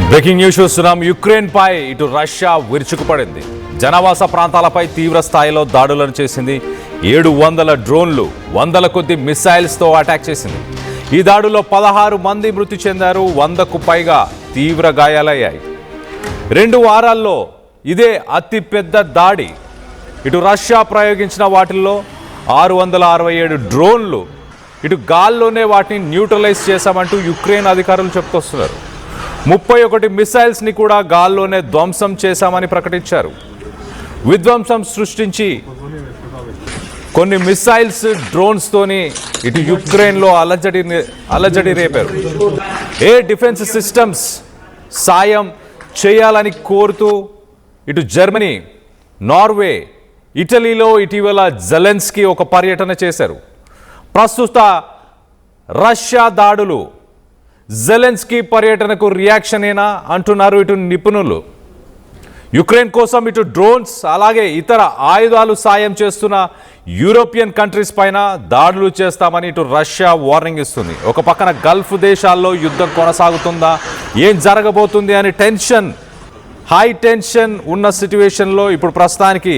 Breaking news చూస్తున్నాం. Ukraine పై ఇటు Russia విరుచుకుపడింది. జనావాస ప్రాంతాలపై తీవ్ర స్థాయిలో దాడులను చేసింది. 700 డ్రోన్లు, వందల కొద్ది మిసైల్స్తో అటాక్ చేసింది. ఈ దాడుల్లో 16 మంది మృతి చెందారు, 100కు పైగా తీవ్ర గాయాలయ్యాయి. 2 వారాల్లో ఇదే అతిపెద్ద దాడి. ఇటు రష్యా ప్రయోగించిన వాటిల్లో 667 డ్రోన్లు, ఇటు గాల్లోనే వాటిని న్యూట్రలైజ్ చేశామంటూ యుక్రెయిన్ అధికారులు చెప్పుకొస్తున్నారు. 31 మిసైల్స్ని కూడా గాల్లోనే ధ్వంసం చేశామని ప్రకటించారు. విధ్వంసం సృష్టించి కొన్ని మిసైల్స్, డ్రోన్స్తోని ఇటు యుక్రెయిన్లో అలజడి రేపారు. ఎయిర్ డిఫెన్స్ సిస్టమ్స్ సాయం చేయాలని కోరుతూ ఇటు జర్మనీ, నార్వే, ఇటలీలో ఇటీవల జెలెన్స్కీ ఒక పర్యటన చేశారు. ప్రస్తుత రష్యా దాడులు జెలెన్స్కీ పర్యటనకు రియాక్షనేనా అంటున్నారు ఇటు నిపుణులు. యుక్రెయిన్ కోసం ఇటు డ్రోన్స్ అలాగే ఇతర ఆయుధాలు సాయం చేస్తున్న యూరోపియన్ కంట్రీస్ పైన దాడులు చేస్తామని ఇటు రష్యా వార్నింగ్ ఇస్తుంది. ఒక పక్కన గల్ఫ్ దేశాల్లో యుద్ధం కొనసాగుతుందా, ఏం జరగబోతుంది అని హై టెన్షన్ ఉన్న సిచ్యువేషన్లో ఇప్పుడు ప్రస్తుతానికి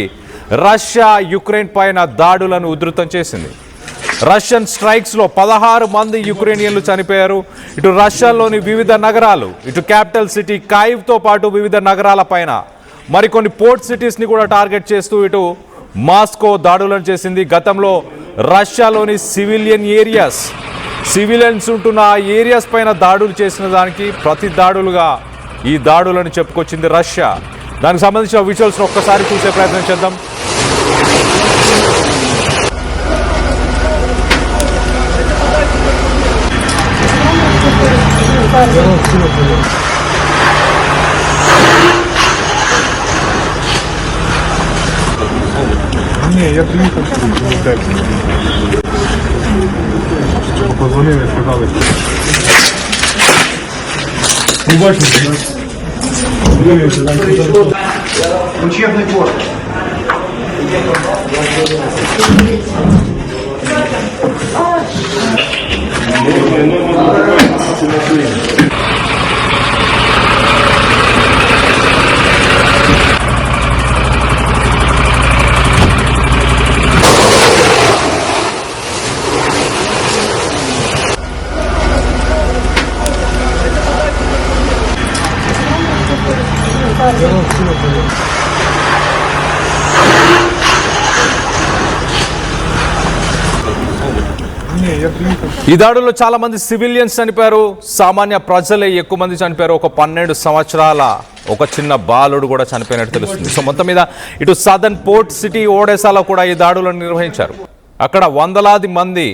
రష్యా యుక్రెయిన్ పైన దాడులను ఉధృతం చేసింది. రష్యన్ స్ట్రైక్స్లో 16 మంది యుక్రెయినియన్లు చనిపోయారు. ఇటు రష్యాలోని వివిధ నగరాలు, ఇటు క్యాపిటల్ సిటీ కైవ్తో పాటు వివిధ నగరాల పైన మరికొన్ని పోర్ట్ సిటీస్ని కూడా టార్గెట్ చేస్తూ ఇటు మాస్కో దాడులను చేసింది. గతంలో రష్యాలోని సివిలియన్స్ ఉంటున్న ఆ ఏరియాస్ పైన దాడులు చేసిన దానికి ప్రతి దాడులుగా ఈ దాడులను చెప్పుకొచ్చింది రష్యా. దానికి సంబంధించిన విజువల్స్ ఒక్కసారి చూసే ప్రయత్నం చేద్దాం. Не, я приехал, позвонили, сказали. Не бачите, Учебный год. ఈ దాడుల్లో చాలా మంది సివిలియన్స్ చనిపోయారు, సామాన్య ప్రజలే ఎక్కువ మంది చనిపోయారు. ఒక 12 సంవత్సరాల ఒక చిన్న బాలుడు కూడా చనిపోయినట్టు తెలుస్తుంది. సో మొత్తం మీద ఇటు సదర్న్ పోర్ట్ సిటీ ఓడెసాలో కూడా ఈ దాడులను నిర్వహించారు. అక్కడ వందలాది మంది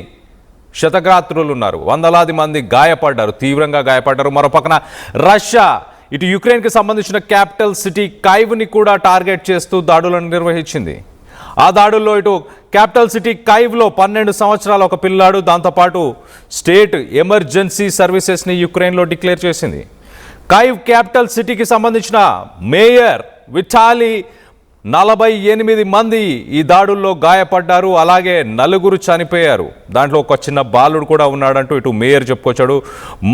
క్షతగాత్రులు ఉన్నారు, వందలాది మంది గాయపడ్డారు, తీవ్రంగా గాయపడ్డారు. మరో పక్కన రష్యా ఇటు యుక్రెయిన్కి సంబంధించిన క్యాపిటల్ సిటీ కైవ్ని కూడా టార్గెట్ చేస్తూ దాడులను నిర్వహించింది. ఆ దాడుల్లో ఇటు క్యాపిటల్ సిటీ కైవ్లో 12 సంవత్సరాల ఒక పిల్లాడు, దాంతోపాటు స్టేట్ ఎమర్జెన్సీ సర్వీసెస్ని యుక్రెయిన్లో డిక్లేర్ చేసింది. కైవ్ క్యాపిటల్ సిటీకి సంబంధించిన మేయర్ విటాలీ 48 మంది ఈ దాడుల్లో గాయపడ్డారు, అలాగే 4 చనిపోయారు. దాంట్లో ఒక చిన్న బాలుడు కూడా ఉన్నాడంటూ ఇటు మేయర్ చెప్పుకొచ్చాడు.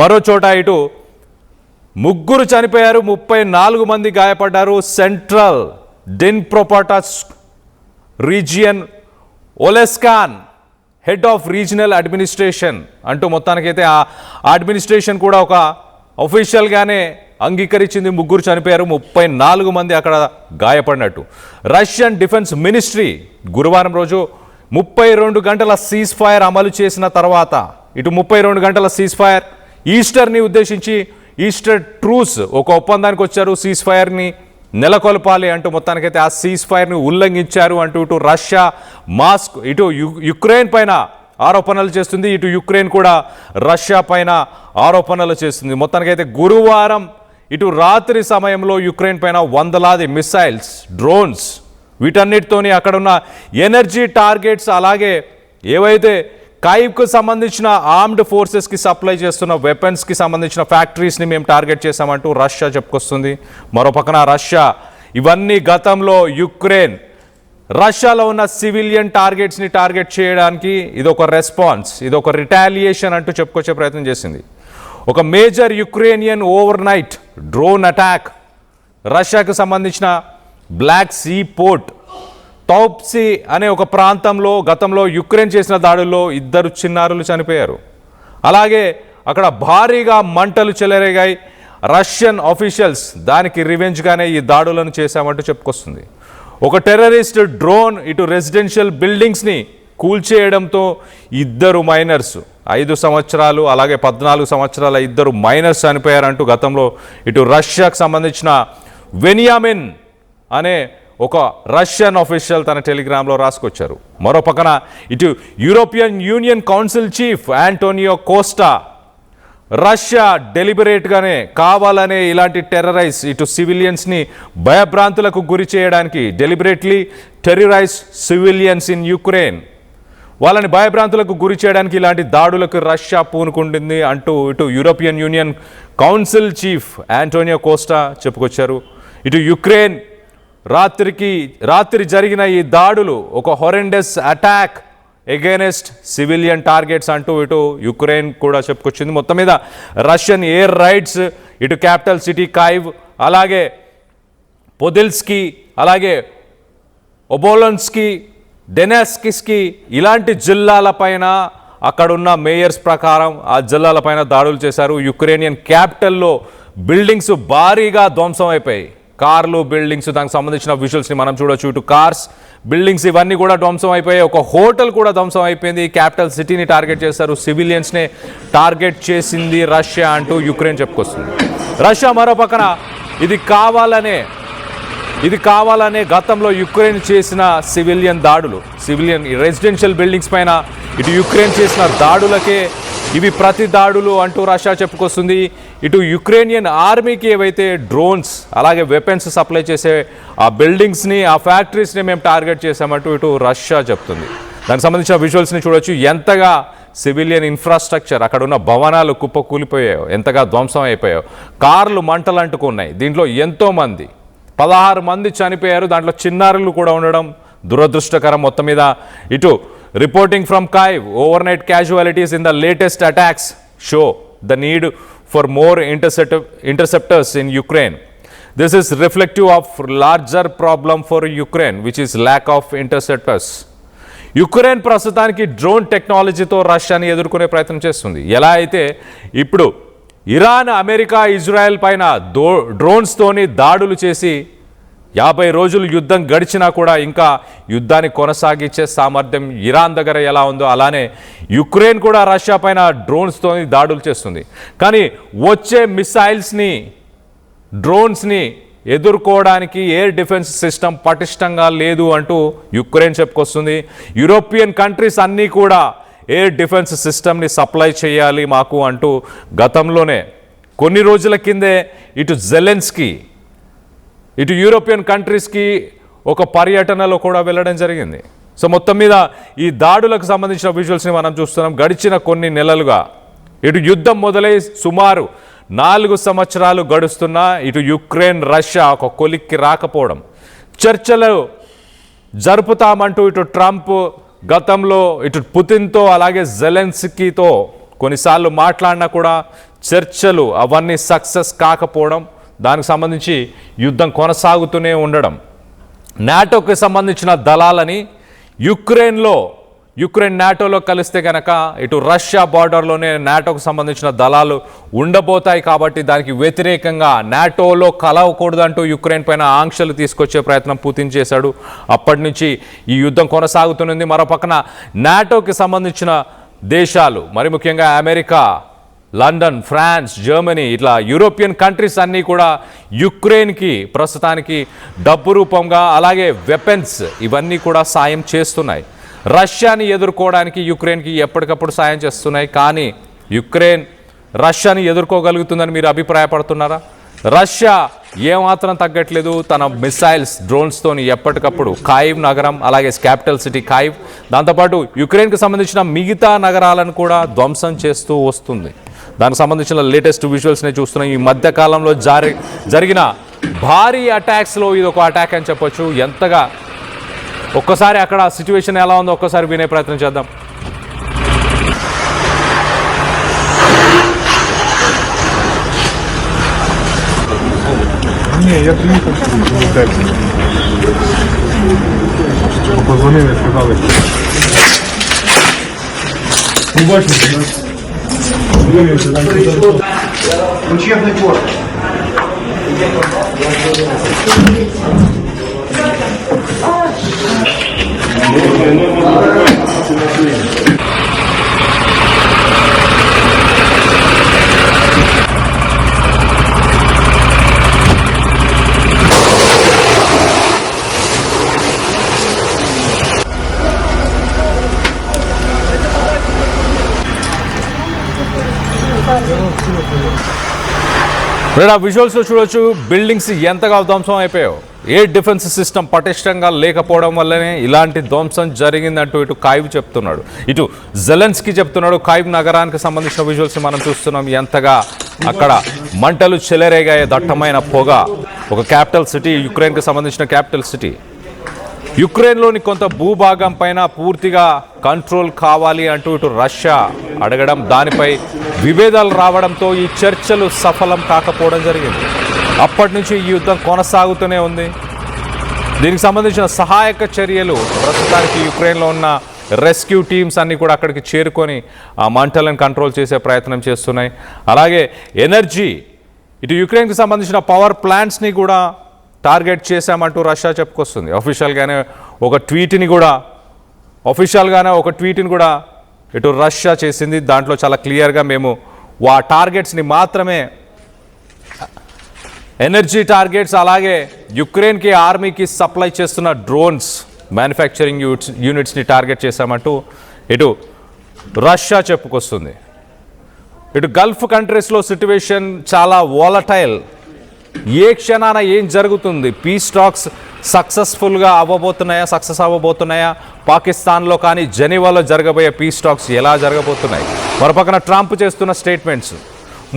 మరో చోట ఇటు 3 చనిపోయారు, 34 మంది గాయపడ్డారు. సెంట్రల్ డిన్ప్రోపాటస్ రీజియన్ ఒలెస్కాన్ హెడ్ ఆఫ్ రీజనల్ అడ్మినిస్ట్రేషన్ అంటూ మొత్తానికైతే ఆ అడ్మినిస్ట్రేషన్ కూడా ఒక అఫీషియల్గానే అంగీకరించింది. 3 చనిపోయారు, 34 మంది అక్కడ గాయపడినట్టు. రష్యన్ డిఫెన్స్ మినిస్ట్రీ గురువారం రోజు 32 గంటల సీజ్ ఫైర్ అమలు చేసిన తర్వాత ఇటు 32 గంటల సీజ్ ఫైర్, ఈస్టర్ని ఉద్దేశించి ఈస్టర్ ట్రూస్ ఒక ఒప్పందానికి వచ్చారు. సీజ్ ఫైర్ని నెలకొల్పాలి అంటూ మొత్తానికైతే ఆ సీజ్ ఫైర్ని ఉల్లంఘించారు అంటూ ఇటు రష్యా ఇటు యుక్రెయిన్ పైన ఆరోపణలు చేస్తుంది, ఇటు యుక్రెయిన్ కూడా రష్యా పైన ఆరోపణలు చేస్తుంది. మొత్తానికైతే గురువారం ఇటు రాత్రి సమయంలో యుక్రెయిన్ పైన వందలాది మిసైల్స్, డ్రోన్స్, వీటన్నిటితోని అక్కడున్న ఎనర్జీ టార్గెట్స్, అలాగే ఏవైతే కైవ్కు సంబంధించిన ఆర్మ్డ్ ఫోర్సెస్కి సప్లై చేస్తున్న వెపన్స్కి సంబంధించిన ఫ్యాక్టరీస్ని మేము టార్గెట్ చేశామంటూ రష్యా చెప్పుకొస్తుంది. మరో పక్కన రష్యా ఇవన్నీ గతంలో యుక్రెయిన్ రష్యాలో ఉన్న సివిలియన్ టార్గెట్స్ని టార్గెట్ చేయడానికి ఇదొక రెస్పాన్స్, ఇదొక రిటాలియేషన్ అంటూ చెప్పుకొచ్చే ప్రయత్నం చేసింది. ఒక major Ukrainian over night drone attack. రష్యాకు సంబంధించిన బ్లాక్ సీ పోర్ట్ టౌప్సీ అనే ఒక ప్రాంతంలో గతంలో యుక్రెయిన్ చేసిన దాడుల్లో 2 చిన్నారులు చనిపోయారు. అలాగే అక్కడ భారీగా మంటలు చెలరేగాయి. రష్యన్ ఆఫీషియల్స్ దానికి రివెంజ్గానే ఈ దాడులను చేశామంటూ చెప్పుకొస్తుంది. ఒక టెర్రరిస్ట్ డ్రోన్ ఇటు రెసిడెన్షియల్ బిల్డింగ్స్ని కూల్చేయడంతో 2 మైనర్స్ 5 సంవత్సరాలు అలాగే 14 సంవత్సరాల 2 మైనర్స్ చనిపోయారంటూ గతంలో ఇటు రష్యాకు సంబంధించిన వెనియామిన్ అనే ఒక రష్యన్ ఆఫీషియల్ తన టెలిగ్రామ్లో రాసుకొచ్చారు. మరో పక్కన ఇటు European Union Council chief Antonio Costa Russia డెలిబరేట్గానే కావాలనే ఇలాంటి టెర్రరైజ్ ఇటు సివిలియన్స్ని భయభ్రాంతులకు గురి చేయడానికి deliberately terrorize civilians in Ukraine, వాళ్ళని భయభ్రాంతులకు గురి చేయడానికి ఇలాంటి దాడులకు రష్యా పూనుకుంటుంది అంటూ ఇటు European Union Council chief Antonio Costa చెప్పుకొచ్చారు. ఇటు యుక్రెయిన్ రాత్రి జరిగిన ఈ దాడులు ఒక horrendous attack against civilian targets అంటూ ఇటు యుక్రెయిన్ కూడా చెప్పుకొచ్చింది. మొత్తం మీద రష్యన్ ఎయిర్ రైడ్స్ ఇటు క్యాపిటల్ సిటీ కాయివ్ అలాగే పొదిల్స్కి అలాగే ఒబోలన్స్కి డెనెస్కిస్కి ఇలాంటి జిల్లాలపైన అక్కడున్న మేయర్స్ ప్రకారం ఆ జిల్లాలపైన దాడులు చేశారు. యుక్రెయినియన్ క్యాపిటల్లో బిల్డింగ్స్ భారీగా ధ్వంసం అయిపోయాయి. కార్లు బిల్డింగ్స్ దానికి సంబంధించిన విజువల్స్ని మనం చూడొచ్చు. ఇటు కార్స్ బిల్డింగ్స్ ఇవన్నీ కూడా ధ్వంసం అయిపోయాయి. ఒక హోటల్ కూడా ధ్వంసం అయిపోయింది. క్యాపిటల్ సిటీని టార్గెట్ చేశారు. సివిలియన్స్నే టార్గెట్ చేసింది రష్యా అంటూ యుక్రెయిన్ చెప్పుకొస్తుంది. రష్యా మరో పక్కన ఇది కావాలనే గతంలో యుక్రెయిన్ చేసిన సివిలియన్ దాడులు సివిలియన్ రెసిడెన్షియల్ బిల్డింగ్స్ పైన ఇటు యుక్రెయిన్ చేసిన దాడులకే ఇవి ప్రతి దాడులు అంటూ రష్యా చెప్పుకొస్తుంది. ఇటు యుక్రెయినియన్ ఆర్మీకి ఏవైతే డ్రోన్స్ అలాగే వెపన్స్ సప్లై చేసే ఆ బిల్డింగ్స్ని ఆ ఫ్యాక్టరీస్ని మేము టార్గెట్ చేసామంటూ ఇటు రష్యా చెప్తుంది. దానికి సంబంధించిన విజువల్స్ని చూడొచ్చు. ఎంతగా సివిలియన్ ఇన్ఫ్రాస్ట్రక్చర్ అక్కడ ఉన్న భవనాలు కుప్పకూలిపోయాయో, ఎంతగా ధ్వంసం అయిపోయాయో, కార్లు మంటలు అంటుకున్నాయి. దీంట్లో ఎంతోమంది 16 మంది చనిపోయారు. దాంట్లో చిన్నారులు కూడా ఉండడం దురదృష్టకరం. మొత్తం మీద ఇటు reporting from Kyiv overnight casualties in the latest attacks show the need for more interceptors in Ukraine. This is reflective of larger problem for Ukraine which is lack of interceptors. Ukraine ప్రస్తుతానికి drone టెక్నాలజీతో రష్యాని ఎదుర్కొనే ప్రయత్నం చేస్తుంది. ఎలా అయితే ఇప్పుడు Iran America Israel పైన డ్రోన్స్తోని దాడులు చేసి 50 రోజులు యుద్ధం గడిచినా కూడా ఇంకా యుద్ధాన్ని కొనసాగించే సామర్థ్యం ఇరాన్ దగ్గర ఎలా ఉందో అలానే యుక్రెయిన్ కూడా రష్యా పైన డ్రోన్స్తో దాడులు చేస్తుంది. కానీ వచ్చే మిసైల్స్ని డ్రోన్స్ని ఎదుర్కోవడానికి ఎయిర్ డిఫెన్స్ సిస్టమ్ పటిష్టంగా లేదు అంటూ యుక్రెయిన్ చెప్పుకొస్తుంది. యూరోపియన్ కంట్రీస్ అన్నీ కూడా ఎయిర్ డిఫెన్స్ సిస్టమ్ని సప్లై చేయాలి మాకు అంటూ గతంలోనే కొన్ని రోజుల కిందే ఇటు జెలెన్స్కీ ఇటు యూరోపియన్ కంట్రీస్కి ఒక పర్యటనలో కూడా వెళ్ళడం జరిగింది. సో మొత్తం మీద ఈ దాడులకు సంబంధించిన విజువల్స్ని మనం చూస్తున్నాం. గడిచిన కొన్ని నెలలుగా ఇటు యుద్ధం మొదలై సుమారు 4 సంవత్సరాలు గడుస్తున్నా ఇటు యుక్రెయిన్ రష్యా ఒక కొలిక్కి రాకపోవడం, చర్చలు జరుపుతామంటూ ఇటు ట్రంప్ గతంలో ఇటు పుతిన్తో అలాగే జెలెన్స్కీతో కొన్నిసార్లు మాట్లాడినా కూడా చర్చలు అవన్నీ సక్సెస్ కాకపోవడం, దానికి సంబంధించి యుద్ధం కొనసాగుతూనే ఉండడం, నాటోకి సంబంధించిన దళాలని యుక్రెయిన్ నాటోలో కలిస్తే కనుక ఇటు రష్యా బార్డర్లోనే నాటోకు సంబంధించిన దళాలు ఉండబోతాయి కాబట్టి దానికి వ్యతిరేకంగా నాటోలో కలవకూడదంటూ యుక్రెయిన్ పైన ఆంక్షలు తీసుకొచ్చే ప్రయత్నం పుతిన్ చేశాడు. అప్పటి నుంచి ఈ యుద్ధం కొనసాగుతున్నది. మరో పక్కన నాటోకి సంబంధించిన దేశాలు మరి ముఖ్యంగా అమెరికా, లండన్, ఫ్రాన్స్, జర్మనీ ఇట్లా యూరోపియన్ కంట్రీస్ అన్నీ కూడా యుక్రెయిన్కి ప్రస్తుతానికి డబ్బు రూపంగా అలాగే వెపన్స్ ఇవన్నీ కూడా సాయం చేస్తున్నాయి. రష్యాని ఎదుర్కోవడానికి యుక్రెయిన్కి ఎప్పటికప్పుడు సాయం చేస్తున్నాయి. కానీ యుక్రెయిన్ రష్యాని ఎదుర్కోగలుగుతుందని మీరు అభిప్రాయపడుతున్నారా? రష్యా ఏమాత్రం తగ్గట్లేదు. తన మిసైల్స్ డ్రోన్స్తోని ఎప్పటికప్పుడు కాయివ్ నగరం అలాగే క్యాపిటల్ సిటీ కాయివ్ దాంతోపాటు యుక్రెయిన్కి సంబంధించిన మిగతా నగరాలను కూడా ధ్వంసం చేస్తూ వస్తుంది. దానికి సంబంధించిన లేటెస్ట్ విజువల్స్ని చూస్తున్నాం. ఈ మధ్య కాలంలో జరిగిన భారీ అటాక్స్లో ఇది ఒక అటాక్ అని చెప్పొచ్చు. ఎంతగా ఒక్కసారి అక్కడ సిచ్యువేషన్ ఎలా ఉందో ఒక్కసారి వినే ప్రయత్నం చేద్దాం. Не, я приехал в Texas. Позвонили, сказали. Побачите, да? Учебный код. మీరు ఆ విజువల్స్లో చూడొచ్చు బిల్డింగ్స్ ఎంతగా ధ్వంసం అయిపోయాయో. ఏ డిఫెన్స్ సిస్టమ్ పటిష్టంగా లేకపోవడం వల్లనే ఇలాంటి ధ్వంసం జరిగిందంటూ ఇటు కాయివ్ చెప్తున్నాడు, ఇటు జెలెన్స్కీ చెప్తున్నాడు. కాయివ్ నగరానికి సంబంధించిన విజువల్స్ మనం చూస్తున్నాం. ఎంతగా అక్కడ మంటలు చెలరేగాయ, దట్టమైన పొగ. ఒక క్యాపిటల్ సిటీ, యుక్రెయిన్కి సంబంధించిన క్యాపిటల్ సిటీ. యుక్రెయిన్లోని కొంత భూభాగం పైన పూర్తిగా కంట్రోల్ కావాలి అంటూ ఇటు రష్యా అడగడం, దానిపై విభేదాలు రావడంతో ఈ చర్చలు సఫలం కాకపోవడం జరిగింది. అప్పటి నుంచి ఈ యుద్ధం కొనసాగుతూనే ఉంది. దీనికి సంబంధించిన సహాయక చర్యలు ప్రస్తుతానికి యుక్రెయిన్లో ఉన్న రెస్క్యూ టీమ్స్ అన్నీ కూడా అక్కడికి చేరుకొని ఆ మంటలను కంట్రోల్ చేసే ప్రయత్నం చేస్తున్నాయి. అలాగే ఎనర్జీ, ఇటు యుక్రెయిన్కి సంబంధించిన పవర్ ప్లాంట్స్ని కూడా టార్గెట్ చేశామంటూ రష్యా చెప్పుకొస్తుంది. ఒఫీషియల్గానే ఒక ట్వీట్ని కూడా ఇటు రష్యా చేసింది. దాంట్లో చాలా క్లియర్గా మేము టార్గెట్స్ని మాత్రమే, ఎనర్జీ టార్గెట్స్, అలాగే యుక్రెయిన్కి ఆర్మీకి సప్లై చేస్తున్న డ్రోన్స్ మ్యానుఫ్యాక్చరింగ్ యూనిట్స్ని టార్గెట్ చేశామంటూ ఇటు రష్యా చెప్పుకొస్తుంది. ఇటు గల్ఫ్ కంట్రీస్లో సిట్యువేషన్ చాలా వాలటైల్. ఏ క్షణాన ఏం జరుగుతుంది? పీస్ టాక్స్ సక్సెస్ అవ్వబోతున్నాయా? పాకిస్తాన్లో కానీ జెనీవాలో జరగబోయే పీస్ టాక్స్ ఎలా జరగబోతున్నాయి? మరోపక్కన ట్రంప్ చేస్తున్న స్టేట్మెంట్స్.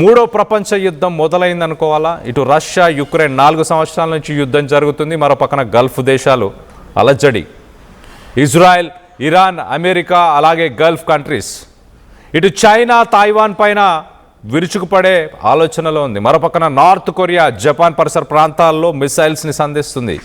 మూడో ప్రపంచ యుద్ధం మొదలైందనుకోవాలా? ఇటు రష్యా, యుక్రెయిన్ 4 సంవత్సరాల నుంచి యుద్ధం జరుగుతుంది. మరోపక్కన గల్ఫ్ దేశాలు అలజడి. ఇజ్రాయెల్, ఇరాన్, అమెరికా, అలాగే గల్ఫ్ కంట్రీస్. ఇటు చైనా, తైవాన్ పైన విరుచుకుపడే ఆలోచనలో ఉంది. మరోపక్కన నార్త్ కొరియా, జపాన్ పరిసర ప్రాంతాల్లో మిసైల్స్ని సంధిస్తుంది.